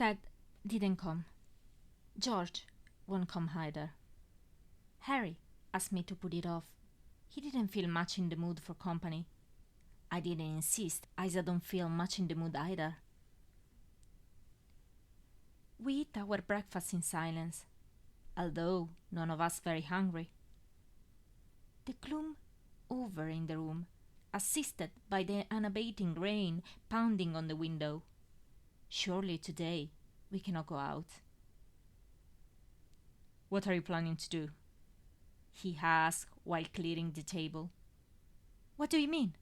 Ted didn't come. George won't come either. Harry asked me to put it off. He didn't feel much in the mood for company. I didn't insist, as I don't feel much in the mood either. We eat our breakfast in silence, although none of us very hungry. The gloom over in the room, assisted by the unabating rain pounding on the window. Surely today we cannot go out. What are you planning to do? He asked while clearing the table. What do you mean?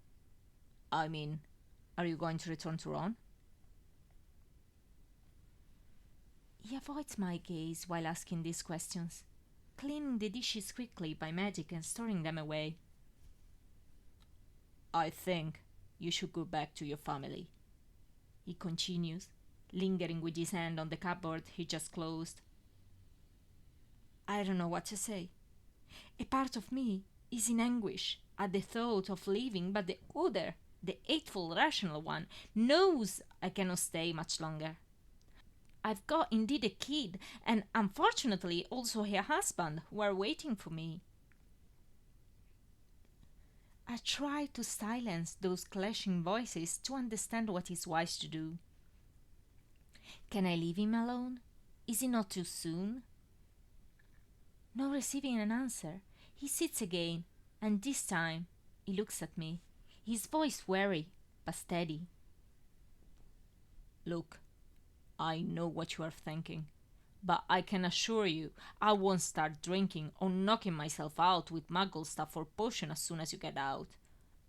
I mean, are you going to return to Ron? He avoids my gaze while asking these questions, cleaning the dishes quickly by magic and storing them away. I think you should go back to your family, he continues, lingering with his hand on the cupboard he just closed. I don't know what to say. A part of me is in anguish at the thought of leaving, but the other, the hateful, rational one, knows I cannot stay much longer. I've got indeed a kid, and unfortunately also a husband who are waiting for me. I try to silence those clashing voices to understand what is wise to do. Can I leave him alone? Is it not too soon? Not receiving an answer, he sits again, and this time he looks at me, his voice wary but steady. Look, I know what you are thinking, but I can assure you I won't start drinking or knocking myself out with muggle stuff or potion as soon as you get out.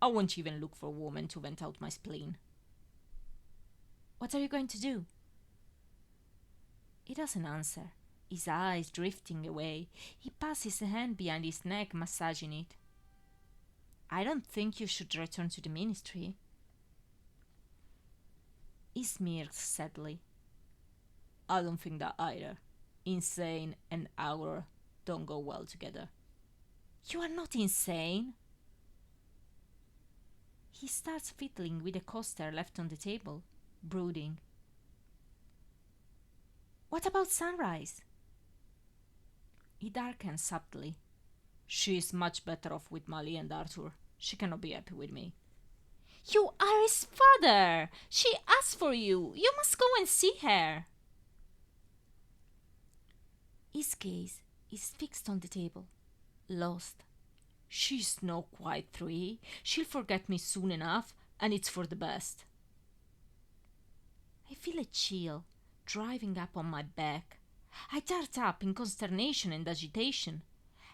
I won't even look for a woman to vent out my spleen. What are you going to do? He doesn't answer, his eyes drifting away. He passes a hand behind his neck, massaging it. I don't think you should return to the ministry. He smirks sadly. I don't think that either. Insane and aura don't go well together. You are not insane. He starts fiddling with the coaster left on the table, brooding. What about Sunrise? He darkens subtly. She is much better off with Molly and Arthur. She cannot be happy with me. You are his father! She asked for you! You must go and see her! His gaze is fixed on the table, lost. She's not quite 3. She'll forget me soon enough, and it's for the best. I feel a chill driving up on my back. I dart up in consternation and agitation.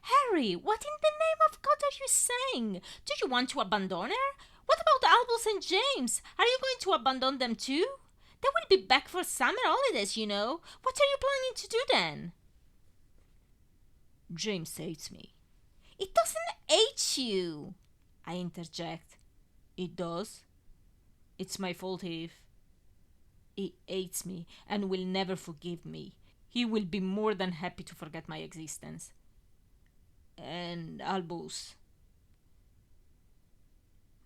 Harry, what in the name of God are you saying? Do you want to abandon her? What about Albus and James? Are you going to abandon them too? They will be back for summer holidays, you know. What are you planning to do then? James hates me. It doesn't hate you, I interject. It does. It's my fault if... He hates me and will never forgive me. He will be more than happy to forget my existence. And Albus.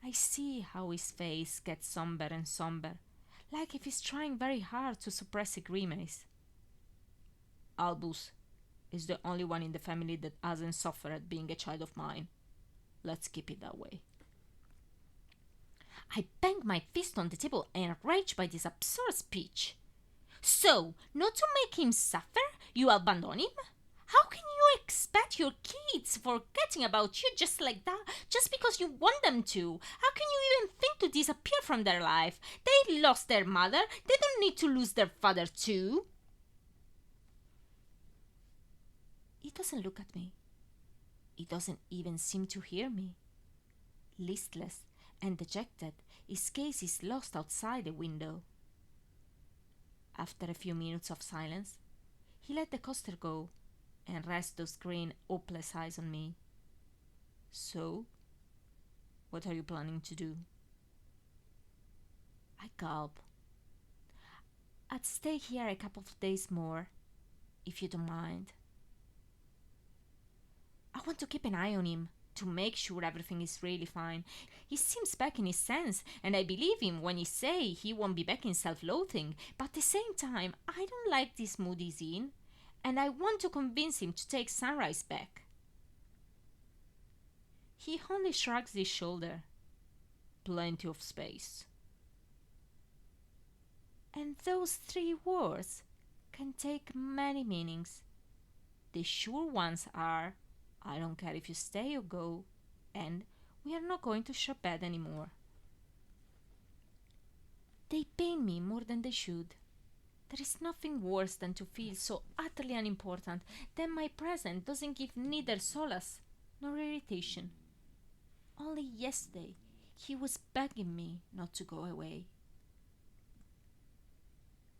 I see how his face gets somber and somber, like if he's trying very hard to suppress a grimace. Albus is the only one in the family that hasn't suffered being a child of mine. Let's keep it that way. I banged my fist on the table, enraged by this absurd speech. So, not to make him suffer, you abandon him? How can you expect your kids forgetting about you just like that, just because you want them to? How can you even think to disappear from their life? They lost their mother, they don't need to lose their father too. He doesn't look at me. He doesn't even seem to hear me. Listless and dejected, his gaze is lost outside the window. After a few minutes of silence, he let the coaster go and rest those green, hopeless eyes on me. So, what are you planning to do? I gulp. I'd stay here a couple of days more, if you don't mind. I want to keep an eye on him, to make sure everything is really fine. He seems back in his sense, and I believe him when he say he won't be back in self-loathing. But at the same time, I don't like this mood he's in, and I want to convince him to take Sunrise back. He only shrugs his shoulder. Plenty of space. And those three words can take many meanings. The sure ones are, I don't care if you stay or go, and we are not going to share bed anymore. They pain me more than they should. There is nothing worse than to feel so utterly unimportant that my presence doesn't give neither solace nor irritation. Only yesterday he was begging me not to go away.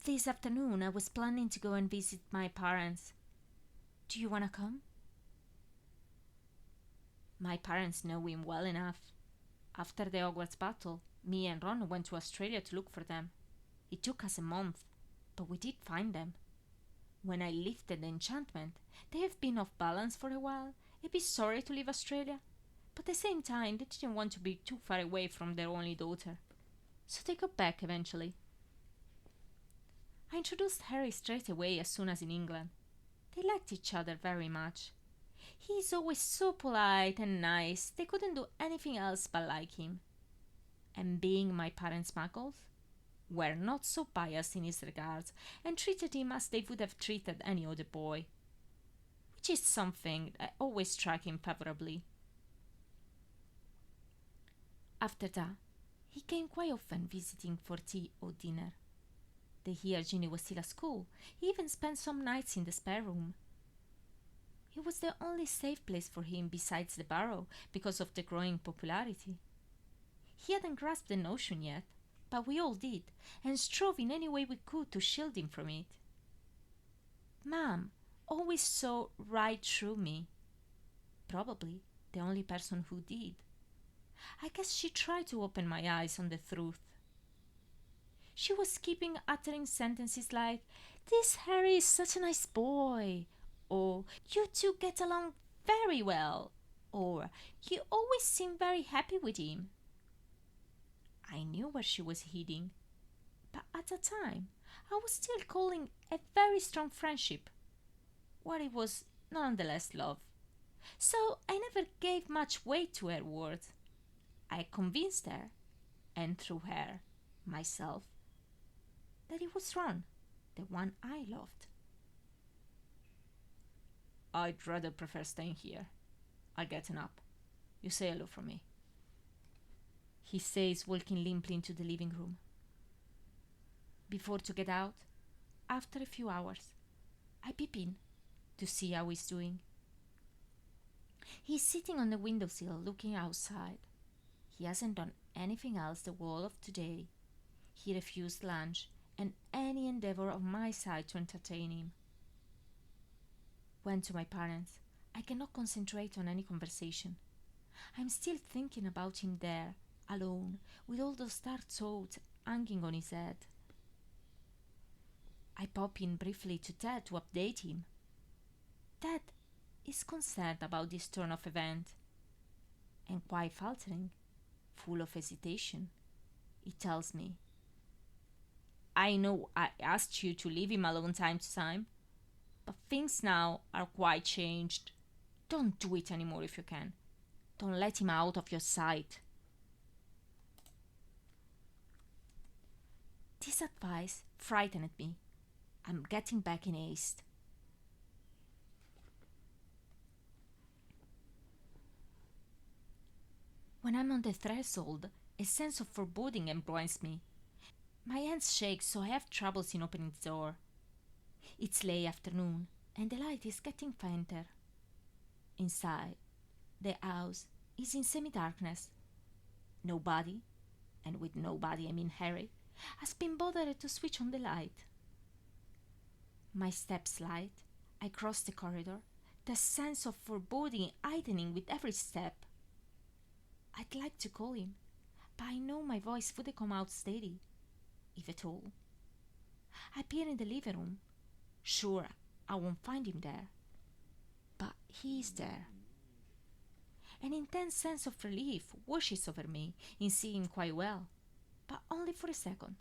This afternoon I was planning to go and visit my parents. Do you want to come? My parents know him well enough. After the Hogwarts battle, me and Ron went to Australia to look for them. It took us a month, but we did find them. When I lifted the enchantment, they have been off balance for a while, a bit sorry to leave Australia, but at the same time they didn't want to be too far away from their only daughter. So they got back eventually. I introduced Harry straight away as soon as in England. They liked each other very much. He is always so polite and nice, they couldn't do anything else but like him. And being my parents' muggles, were not so biased in his regards and treated him as they would have treated any other boy, which is something that always struck him favorably. After that, he came quite often visiting for tea or dinner. The year Ginny was still at school, he even spent some nights in the spare room. It was the only safe place for him besides the Barrow because of the growing popularity. He hadn't grasped the notion yet, but we all did, and strove in any way we could to shield him from it. Mom always saw right through me. Probably the only person who did. I guess she tried to open my eyes on the truth. She was keeping uttering sentences like, "This Harry is such a nice boy," or "You two get along very well," or "You always seem very happy with him." I knew where she was heading, but at the time I was still calling a very strong friendship what it was nonetheless love. So I never gave much weight to her words. I convinced her, and through her, myself, that it was Ron, the one I loved. "I'd rather prefer staying here. I'll get up. You say hello for me," he says, walking limply into the living room. Before to get out, after a few hours, I peep in to see how he's doing. He's sitting on the windowsill looking outside. He hasn't done anything else the whole of today. He refused lunch and any endeavor on my side to entertain him. Went to my parents. I cannot concentrate on any conversation. I'm still thinking about him there, alone, with all those dark thoughts hanging on his head. I pop in briefly to Dad to update him. Dad is concerned about this turn of event, and quite faltering, full of hesitation, he tells me, "I know I asked you to leave him alone time to time, but things now are quite changed. Don't do it anymore if you can. Don't let him out of your sight." This advice frightened me. I'm getting back in haste. When I'm on the threshold, a sense of foreboding embroils me. My hands shake, so I have troubles in opening the door. It's late afternoon, and the light is getting fainter. Inside, the house is in semi-darkness. Nobody, and with nobody I mean Harry, has been bothered to switch on the light. My steps light. I cross the corridor, the sense of foreboding heightening with every step. I'd like to call him, but I know my voice wouldn't come out steady, if at all. I peer in the living room. Sure, I won't find him there, but he is there. An intense sense of relief washes over me in seeing him quite well, but only for a second,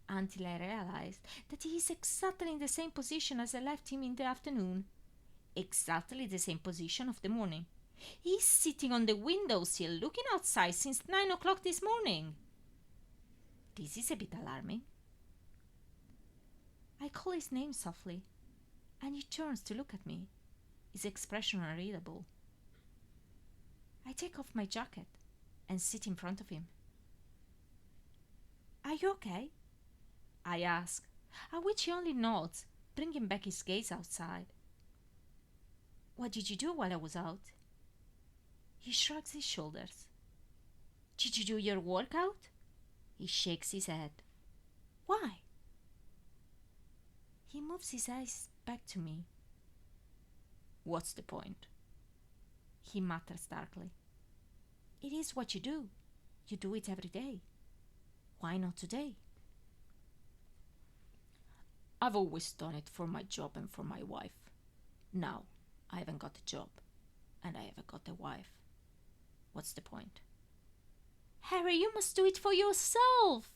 until I realized that he is exactly in the same position as I left him in the afternoon. Exactly the same position of the morning. He's sitting on the windowsill looking outside since 9 o'clock this morning. This is a bit alarming. I call his name softly, and he turns to look at me, his expression unreadable. I take off my jacket and sit in front of him. Are you okay? I ask, at which he only nods, bringing back his gaze outside. What did you do while I was out? He shrugs his shoulders. Did you do your workout? He shakes his head. Why? He moves his eyes back to me. What's the point? He mutters darkly. It is what you do. You do it every day. Why not today? I've always done it for my job and for my wife. Now, I haven't got a job, and I haven't got a wife. What's the point? Harry, you must do it for yourself.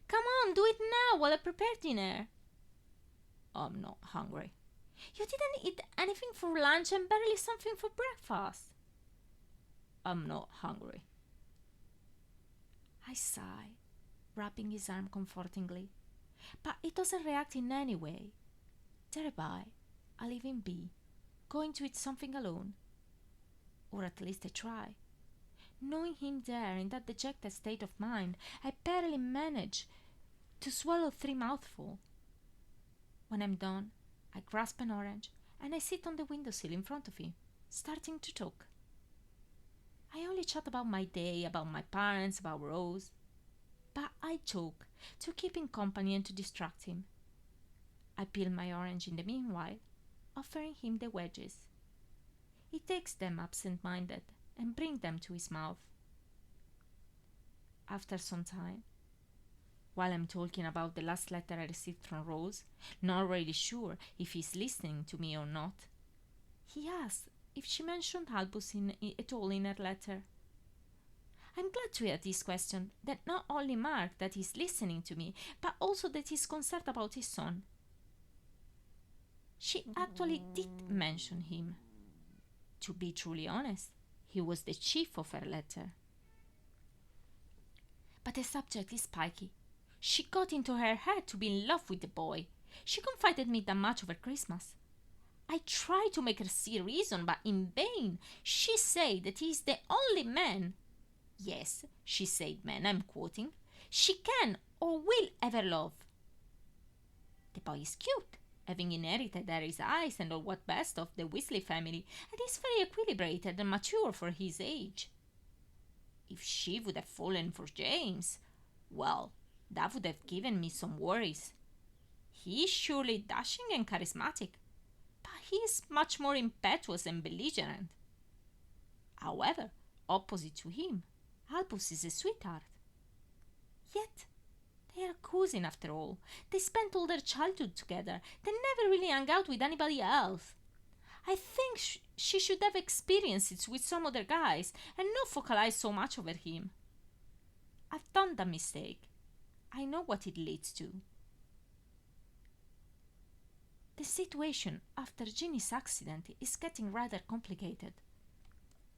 Come on, do it now while I prepare dinner. I'm not hungry. You didn't eat anything for lunch and barely something for breakfast. I'm not hungry. I sigh, wrapping his arm comfortingly, but he doesn't react in any way. Thereby, I leave him be, going to eat something alone. Or at least I try. Knowing him there in that dejected state of mind, I barely manage to swallow 3 mouthfuls. When I'm done, I grasp an orange and I sit on the windowsill in front of him, starting to talk. I only chat about my day, about my parents, about Rose. But I talk to keep him company and to distract him. I peel my orange in the meanwhile, offering him the wedges. He takes them absent-minded and brings them to his mouth. After some time, while I'm talking about the last letter I received from Rose, not really sure if he's listening to me or not, he asks if she mentioned Albus at all in her letter. I'm glad to hear this question that not only marks that he's listening to me, but also that he's concerned about his son. She actually did mention him. To be truly honest, he was the chief of her letter. But the subject is spiky. She got into her head to be in love with the boy. She confided me that much over Christmas. I tried to make her see reason, but in vain. She said that he is the only man. Yes, she said man, I'm quoting. She can or will ever love. The boy is cute, having inherited Harry's eyes and all what best of the Weasley family, and is very equilibrated and mature for his age. If she would have fallen for James, well, that would have given me some worries. He is surely dashing and charismatic, but he is much more impetuous and belligerent. However, opposite to him, Albus is a sweetheart. Yet, they are cousins after all. They spent all their childhood together. They never really hung out with anybody else. I think she should have experienced it with some other guys and not focalize so much over him. I've done that mistake. I know what it leads to. The situation after Ginny's accident is getting rather complicated.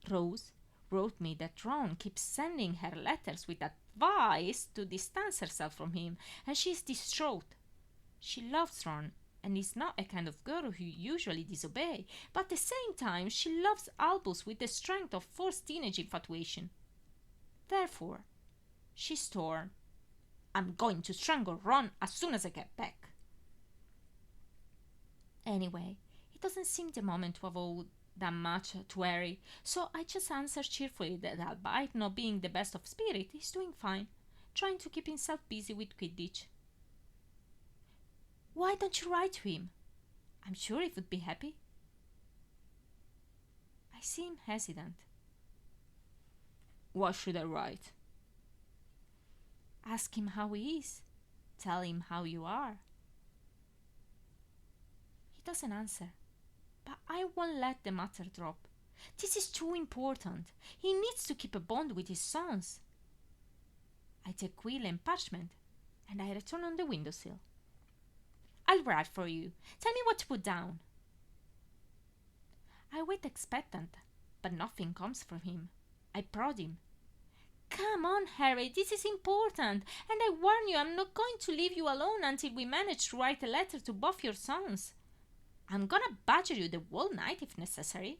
Rose wrote me that Ron keeps sending her letters with advice to distance herself from him, and she is distraught. She loves Ron and is not a kind of girl who usually disobeys, but at the same time she loves Albus with the strength of forced teenage infatuation. Therefore, she's torn. I'm going to strangle Ron as soon as I get back. Anyway, it doesn't seem the moment to have all that much to Harry, so I just answer cheerfully that albeit not being the best of spirit, he's doing fine, trying to keep himself busy with Quidditch. Why don't you write to him? I'm sure he would be happy. I seem hesitant. What should I write? Ask him how he is. Tell him how you are. He doesn't answer, but I won't let the matter drop. This is too important. He needs to keep a bond with his sons. I take quill and parchment, and I return on the windowsill. I'll write for you. Tell me what to put down. I wait expectant, but nothing comes from him. I prod him. Come on, Harry, this is important, and I warn you, I'm not going to leave you alone until we manage to write a letter to both your sons. I'm gonna badger you the whole night if necessary.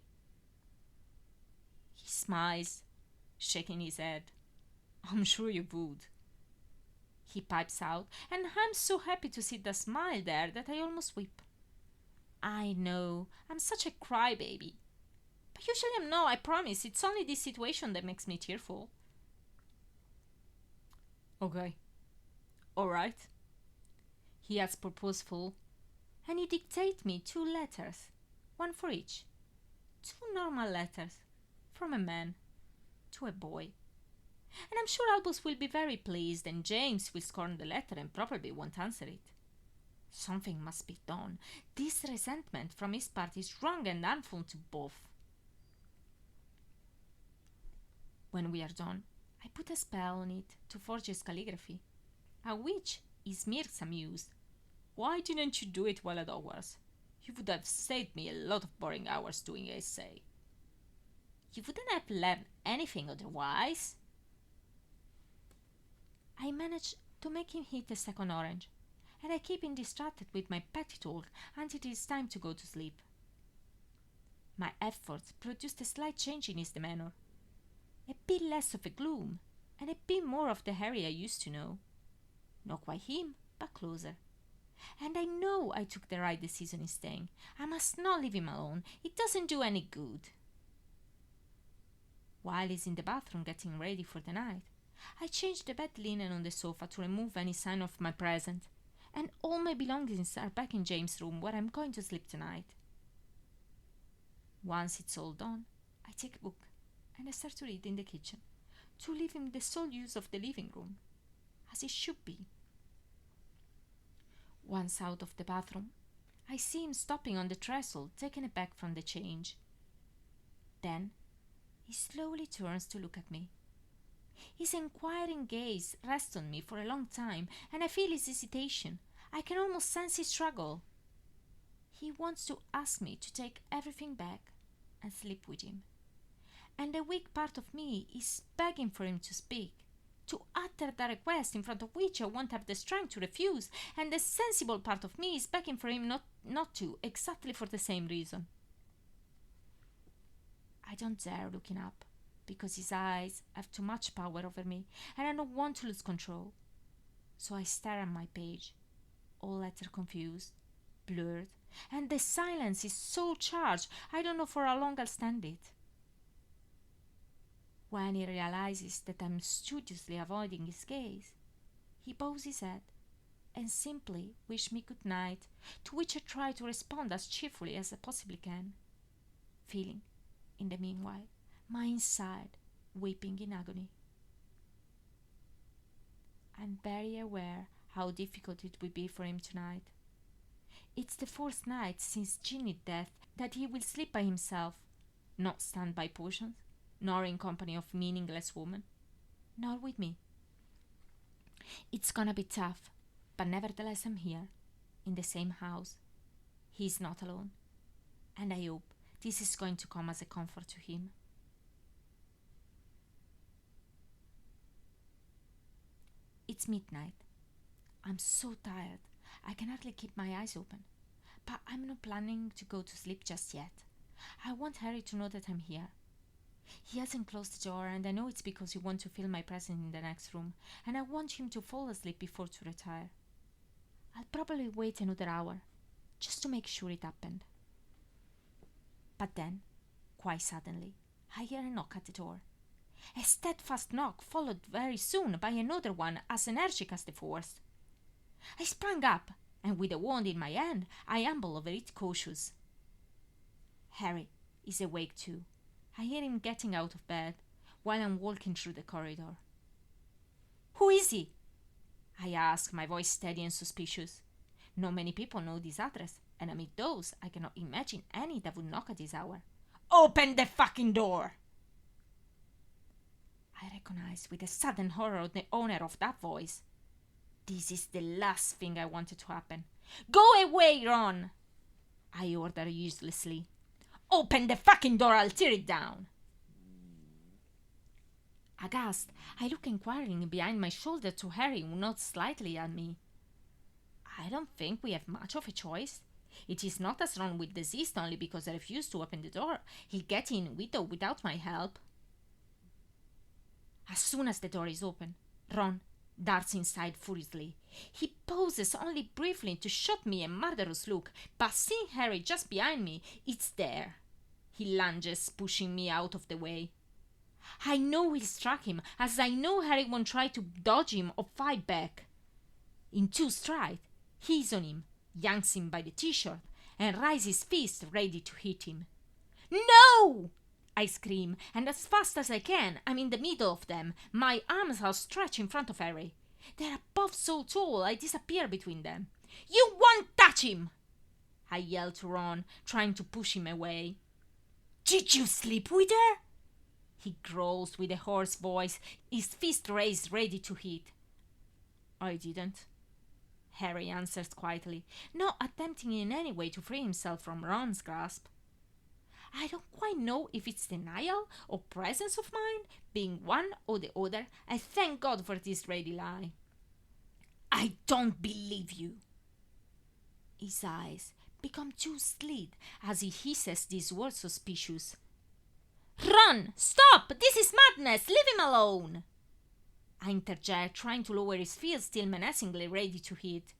He smiles, shaking his head. I'm sure you would. He pipes out, and I'm so happy to see the smile there that I almost weep. I know, I'm such a crybaby. But usually I'm not, I promise. It's only this situation that makes me tearful. Okay. Alright. He adds purposeful, and he dictates me 2 letters, one for each. 2 normal letters, from a man to a boy. And I'm sure Albus will be very pleased, and James will scorn the letter and probably won't answer it. Something must be done. This resentment from his part is wrong and harmful to both. When we are done, I put a spell on it to forge his calligraphy, at which he smirks amused. Why didn't you do it while at Hogwarts? You would have saved me a lot of boring hours doing essay. You wouldn't have learned anything otherwise. I manage to make him hit a second orange, and I keep him distracted with my petty talk until it is time to go to sleep. My efforts produced a slight change in his demeanor. A bit less of a gloom, and a bit more of the Harry I used to know. Not quite him, but closer. And I know I took the right decision in staying. I must not leave him alone. It doesn't do any good. While he's in the bathroom getting ready for the night, I change the bed linen on the sofa to remove any sign of my presence, and all my belongings are back in James' room where I'm going to sleep tonight. Once it's all done, I take a book and I start to read in the kitchen, to leave him the sole use of the living room, as it should be. Once out of the bathroom, I see him stopping on the trestle, taken aback from the change. Then he slowly turns to look at me. His inquiring gaze rests on me for a long time, and I feel his hesitation. I can almost sense his struggle. He wants to ask me to take everything back and sleep with him. And the weak part of me is begging for him to speak, to utter the request in front of which I won't have the strength to refuse, and the sensible part of me is begging for him not to, exactly for the same reason. I don't dare looking up, because his eyes have too much power over me, and I don't want to lose control. So I stare at my page, all letter confused, blurred, and the silence is so charged I don't know for how long I'll stand it. When he realizes that I'm studiously avoiding his gaze, he bows his head and simply wishes me good night, to which I try to respond as cheerfully as I possibly can, feeling, in the meanwhile, my inside weeping in agony. I'm very aware how difficult it will be for him tonight. It's the 4th night since Ginny's death that he will sleep by himself, not stand by potions, nor in company of meaningless women, nor with me. It's gonna be tough, but nevertheless I'm here, in the same house. He's not alone, and I hope this is going to come as a comfort to him. It's midnight. I'm so tired, I can hardly keep my eyes open, but I'm not planning to go to sleep just yet. I want Harry to know that I'm here. He hasn't closed the door, and I know it's because he wants to feel my presence in the next room, and I want him to fall asleep before to retire. I'll probably wait another hour, just to make sure it happened. But then, quite suddenly, I hear a knock at the door. A steadfast knock, followed very soon by another one as energetic as the first. I sprang up, and with a wand in my hand, I amble over it cautious. Harry is awake too. I hear him getting out of bed while I'm walking through the corridor. Who is he? I ask, my voice steady and suspicious. Not many people know this address, and amid those I cannot imagine any that would knock at this hour. Open the fucking door! I recognized with a sudden horror the owner of that voice. This is the last thing I wanted to happen. Go away, Ron! I ordered uselessly. Open the fucking door, I'll tear it down! Aghast, I looked inquiringly behind my shoulder to Harry, who nodded slightly at me. I don't think we have much of a choice. It is not as Ron will desist only because I refuse to open the door. He'll get in with or without my help. As soon as the door is open, Ron darts inside furiously. He pauses only briefly to shoot me a murderous look, but seeing Harry just behind me, it's there. He lunges, pushing me out of the way. I know he'll strike him, as I know Harry won't try to dodge him or fight back. In two strides, he's on him, yanks him by the t-shirt, and raises his fist ready to hit him. No! I scream, and as fast as I can, I'm in the middle of them. My arms are stretched in front of Harry. They're both so tall, I disappear between them. You won't touch him! I yell to Ron, trying to push him away. Did you sleep with her? He growls with a hoarse voice, his fist raised ready to hit. I didn't, Harry answers quietly, not attempting in any way to free himself from Ron's grasp. I don't quite know if it's denial or presence of mind, being one or the other. I thank God for this ready lie. I don't believe you. His eyes become too slid as he hisses these words suspicious. Run! Stop! This is madness! Leave him alone! I interject, trying to lower his fist, still menacingly ready to hit.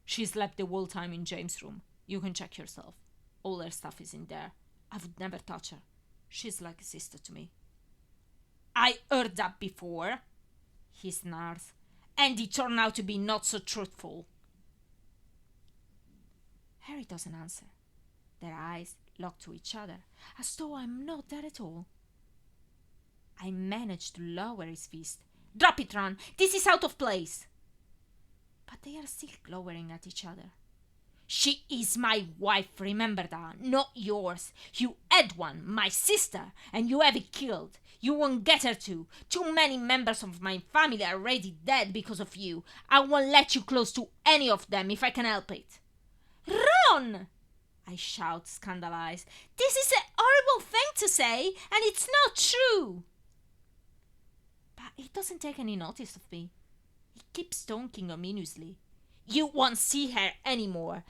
She slept the whole time in James' room. You can check yourself. All her stuff is in there. I would never touch her. She's like a sister to me. I heard that before, he snarls, and it turned out to be not so truthful. Harry doesn't answer. Their eyes lock to each other, as though I'm not there at all. I manage to lower his fist. Drop it, Ron! This is out of place! But they are still glowering at each other. She is my wife, remember that, not yours. You had one, my sister, and you have it killed. You won't get her to. Too many members of my family are already dead because of you. I won't let you close to any of them if I can help it. Ron! I shout, scandalized. This is a horrible thing to say, and it's not true. But he doesn't take any notice of me. He keeps talking ominously. You won't see her anymore.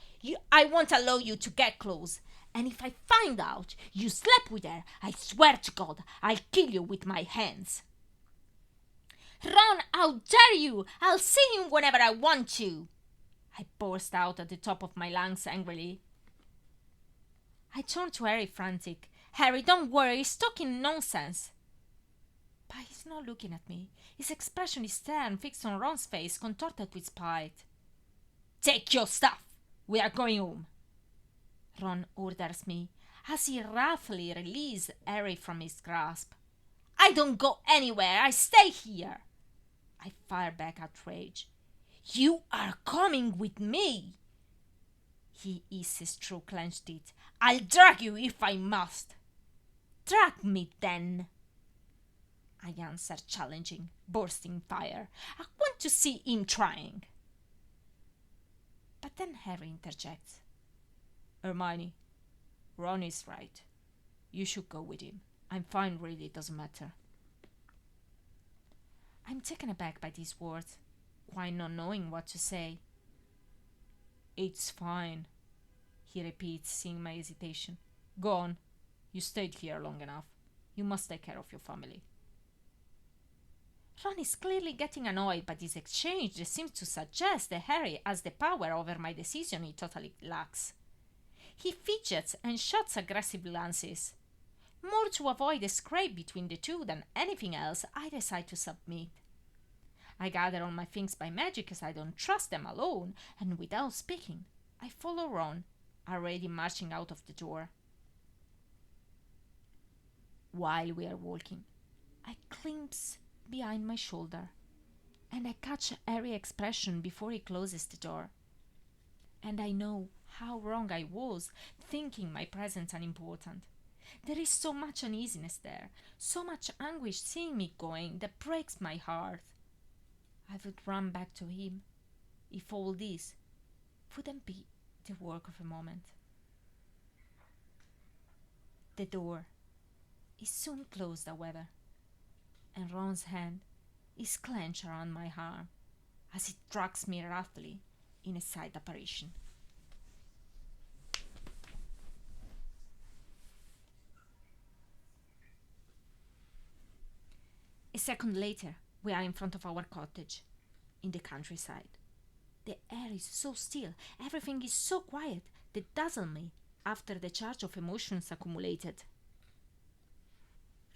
I won't allow you to get close. And if I find out you slept with her, I swear to God, I'll kill you with my hands. Ron, how dare you! I'll see him whenever I want to. I burst out at the top of my lungs angrily. I turn to Harry, frantic. Harry, don't worry, he's talking nonsense. But he's not looking at me. His expression is stern, fixed on Ron's face, contorted with spite. Take your stuff. We are going home. Ron orders me, as he roughly releases Harry from his grasp. I don't go anywhere. I stay here. I fire back outraged. You are coming with me. He hisses through clenched teeth. I'll drag you if I must. Drag me then. I answer, challenging, bursting fire. I want to see him trying. But then Harry interjects. Hermione, Ron is right. You should go with him. I'm fine, really, it doesn't matter. I'm taken aback by these words, quite not knowing what to say. It's fine, he repeats, seeing my hesitation. Go on. You stayed here long enough. You must take care of your family. Ron is clearly getting annoyed by this exchange that seems to suggest that Harry has the power over my decision he totally lacks. He fidgets and shoots aggressive glances. More to avoid a scrape between the two than anything else, I decide to submit. I gather all my things by magic as I don't trust them alone, and without speaking, I follow Ron, already marching out of the door. While we are walking, I glimpse behind my shoulder, and I catch Harry's expression before he closes the door. And I know how wrong I was, thinking my presence unimportant. There is so much uneasiness there, so much anguish seeing me going that breaks my heart. I would run back to him if all this wouldn't be the work of a moment. The door is soon closed, however, and Ron's hand is clenched around my arm as he drags me roughly in a side apparition. A second later, we are in front of our cottage, in the countryside. The air is so still, everything is so quiet that dazzles me after the charge of emotions accumulated.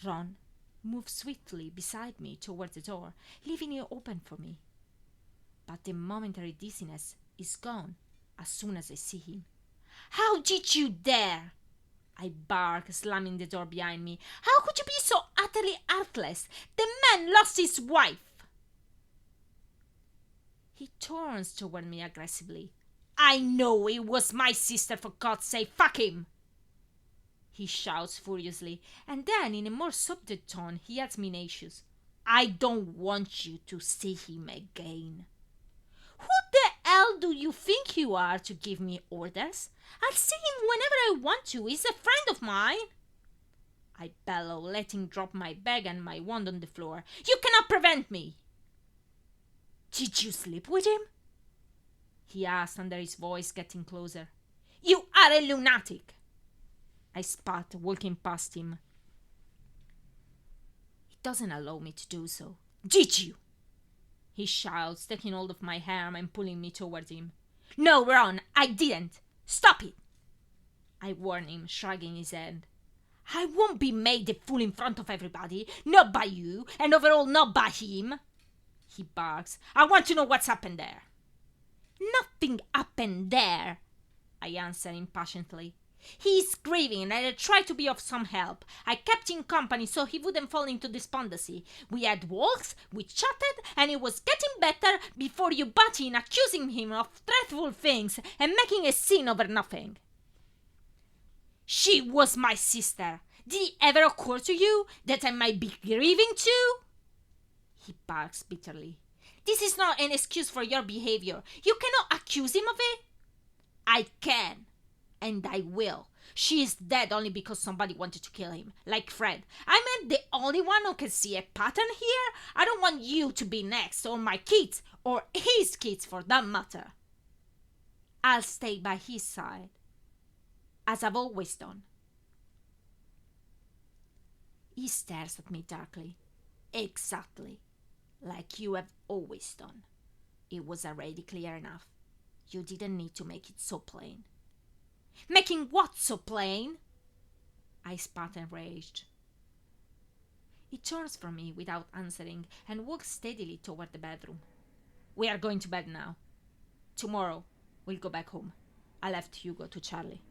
Ron moves swiftly beside me toward the door, leaving it open for me. But the momentary dizziness is gone as soon as I see him. "How did you dare?" I bark, slamming the door behind me. "How could you be so utterly heartless? The man lost his wife!" He turns toward me aggressively. "I know it was my sister, for God's sake, fuck him!" He shouts furiously, and then in a more subdued tone he adds menacious, "I don't want you to see him again." "Who the hell do you think you are to give me orders? I'll see him whenever I want to. He's a friend of mine." I bellow, letting drop my bag and my wand on the floor. "You cannot prevent me!" "Did you sleep with him?" he asked under his voice getting closer. "You are a lunatic!" I spat, walking past him. He doesn't allow me to do so. "Did you?" he shouts, taking hold of my arm and pulling me toward him. "No, Ron, I didn't. Stop it!" I warn him, shrugging his head. "I won't be made a fool in front of everybody. Not by you, and overall not by him," he barks. "I want to know what's happened there." "Nothing happened there," I answer impatiently. "He's grieving and I tried to be of some help. I kept him company so he wouldn't fall into despondency. We had walks, we chatted, and it was getting better before you butt in, accusing him of dreadful things and making a scene over nothing." "She was my sister. Did it ever occur to you that I might be grieving too?" he barks bitterly. "This is not an excuse for your behavior. You cannot accuse him of it." "I can. And I will. She is dead only because somebody wanted to kill him, like Fred. I'm not the only one who can see a pattern here. I don't want you to be next, or my kids, or his kids for that matter. I'll stay by his side, as I've always done." He stares at me darkly. "Exactly, like you have always done. It was already clear enough. You didn't need to make it so plain." "Making what so plain?" I spat enraged. He turns from me without answering and walks steadily toward the bedroom. "We are going to bed now. Tomorrow we'll go back home. I left Hugo to Charlie."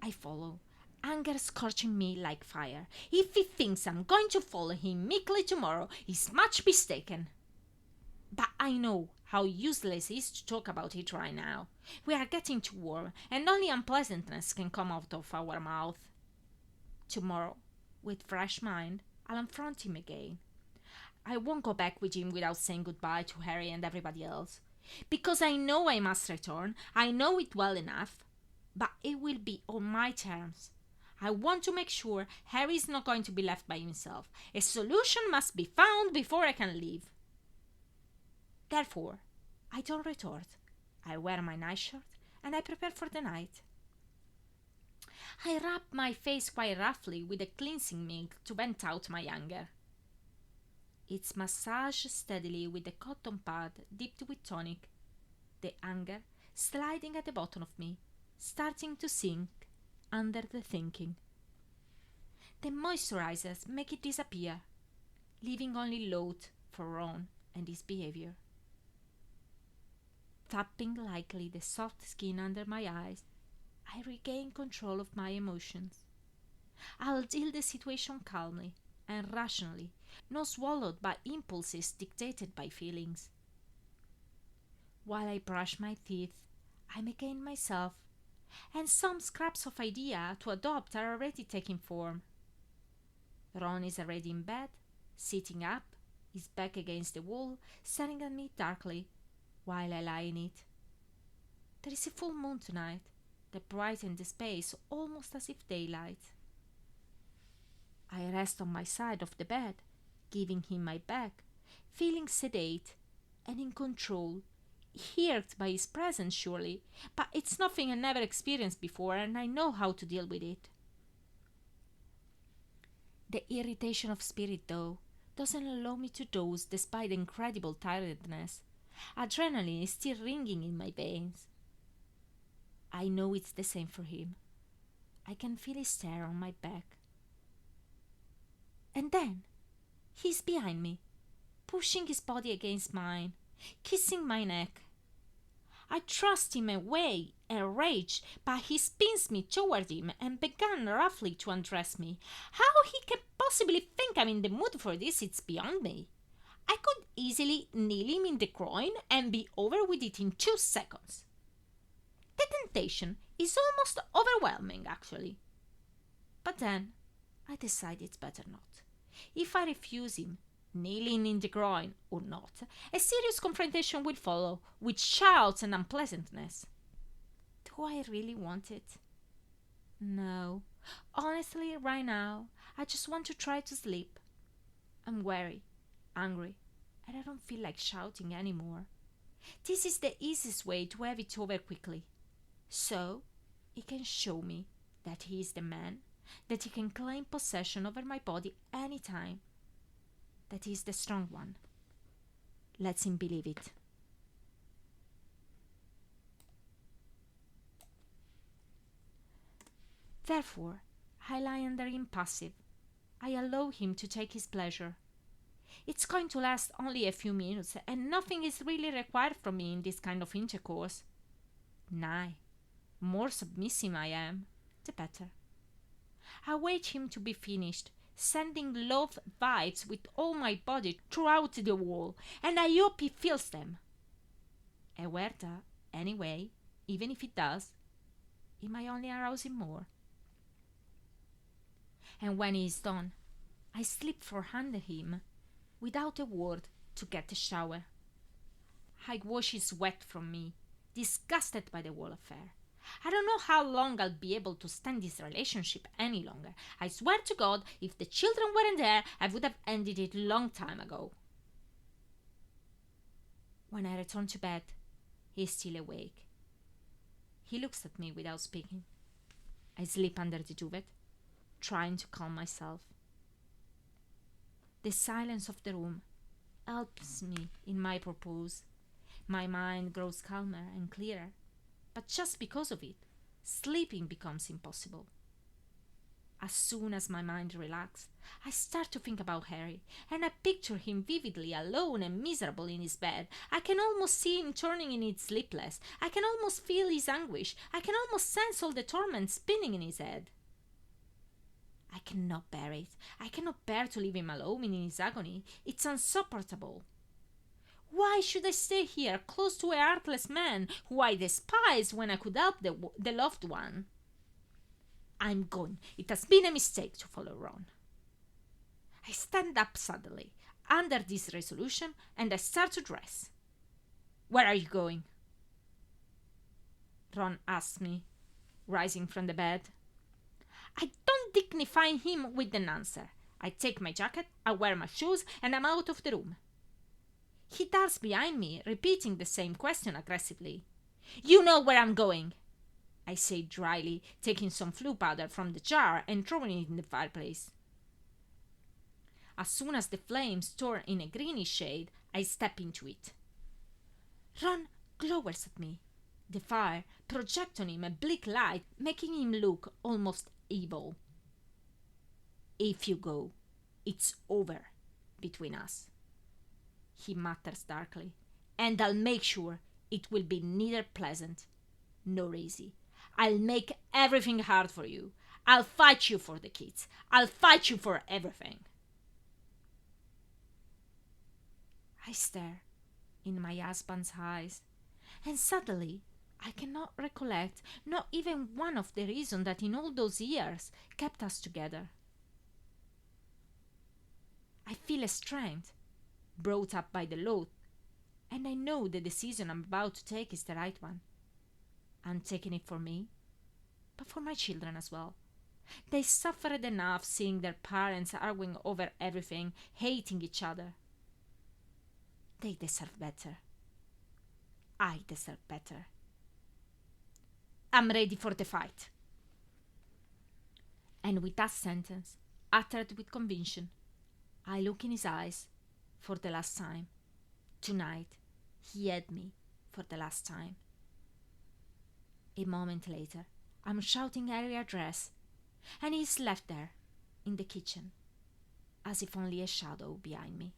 I follow, anger scorching me like fire. If he thinks I'm going to follow him meekly tomorrow, he's much mistaken. But I know how useless it is to talk about it right now. We are getting too warm, and only unpleasantness can come out of our mouth. Tomorrow, with fresh mind, I'll confront him again. I won't go back with him without saying goodbye to Harry and everybody else. Because I know I must return, I know it well enough, but it will be on my terms. I want to make sure Harry is not going to be left by himself. A solution must be found before I can leave. Therefore, I don't retort. I wear my nightshirt and I prepare for the night. I rub my face quite roughly with a cleansing milk to vent out my anger. It's massaged steadily with a cotton pad dipped with tonic. The anger sliding at the bottom of me, starting to sink under the thinking. The moisturizers make it disappear, leaving only loath for Ron and his behavior. Tapping lightly the soft skin under my eyes, I regain control of my emotions. I'll deal the situation calmly and rationally, not swallowed by impulses dictated by feelings. While I brush my teeth, I'm again myself, and some scraps of idea to adopt are already taking form. Ron is already in bed, sitting up, his back against the wall, staring at me darkly, while I lie in it. There is a full moon tonight that brightens the space almost as if daylight. I rest on my side of the bed, giving him my back, feeling sedate and in control, irked by his presence surely, but it's nothing I never experienced before and I know how to deal with it. The irritation of spirit, though, doesn't allow me to doze despite incredible tiredness. Adrenaline is still ringing in my veins. I know it's the same for him. I can feel his stare on my back. And then, he's behind me, pushing his body against mine, kissing my neck. I thrust him away, enraged, but he spins me toward him and began roughly to undress me. How he can possibly think I'm in the mood for this, it's beyond me. I could easily nail him in the groin and be over with it in 2 seconds. The temptation is almost overwhelming, actually. But then, I decide it's better not. If I refuse him, nailing in the groin or not, a serious confrontation will follow, with shouts and unpleasantness. Do I really want it? No. Honestly, right now, I just want to try to sleep. I'm weary, angry, and I don't feel like shouting anymore. This is the easiest way to have it over quickly. So, he can show me that he is the man, that he can claim possession over my body anytime, that he is the strong one. Let's him believe it. Therefore, I lie under him passive. I allow him to take his pleasure. It's going to last only a few minutes, and nothing is really required from me in this kind of intercourse. Nay, more submissive I am, the better. I wait him to be finished, sending love vibes with all my body throughout the wall, and I hope he feels them. A Huerta, anyway, even if it does, it might only arouse him more. And when he is done, I slip for under him, without a word, to get a shower. I wash his sweat from me, disgusted by the whole affair. I don't know how long I'll be able to stand this relationship any longer. I swear to God, if the children weren't there, I would have ended it long time ago. When I return to bed, he is still awake. He looks at me without speaking. I sleep under the duvet, trying to calm myself. The silence of the room helps me in my purpose. My mind grows calmer and clearer, but just because of it, sleeping becomes impossible. As soon as my mind relaxes, I start to think about Harry, and I picture him vividly alone and miserable in his bed. I can almost see him turning in it sleepless. I can almost feel his anguish. I can almost sense all the torment spinning in his head. I cannot bear it. I cannot bear to leave him alone in his agony. It's insupportable. Why should I stay here, close to a heartless man who I despise when I could help the loved one? I'm going. It has been a mistake to follow Ron. I stand up suddenly, under this resolution, and I start to dress. Where are you going? Ron asks me, rising from the bed. I don't dignify him with an answer. I take my jacket, I wear my shoes, and I'm out of the room. He darts behind me, repeating the same question aggressively. You know where I'm going, I say dryly, taking some flue powder from the jar and throwing it in the fireplace. As soon as the flames turn in a greenish shade, I step into it. Ron glowers at me. The fire projects on him a bleak light, making him look almost evil. If you go, it's over between us, he mutters darkly, and I'll make sure it will be neither pleasant nor easy. I'll make everything hard for you. I'll fight you for the kids. I'll fight you for everything. I stare in my husband's eyes, and suddenly I cannot recollect not even one of the reasons that in all those years kept us together. I feel estranged, brought up by the law, and I know the decision I'm about to take is the right one. I'm taking it for me, but for my children as well. They suffered enough seeing their parents arguing over everything, hating each other. They deserve better. I deserve better. I'm ready for the fight. And with that sentence, uttered with conviction, I look in his eyes for the last time. Tonight, he had me for the last time. A moment later, I'm shouting Harry address, and he's left there, in the kitchen, as if only a shadow behind me.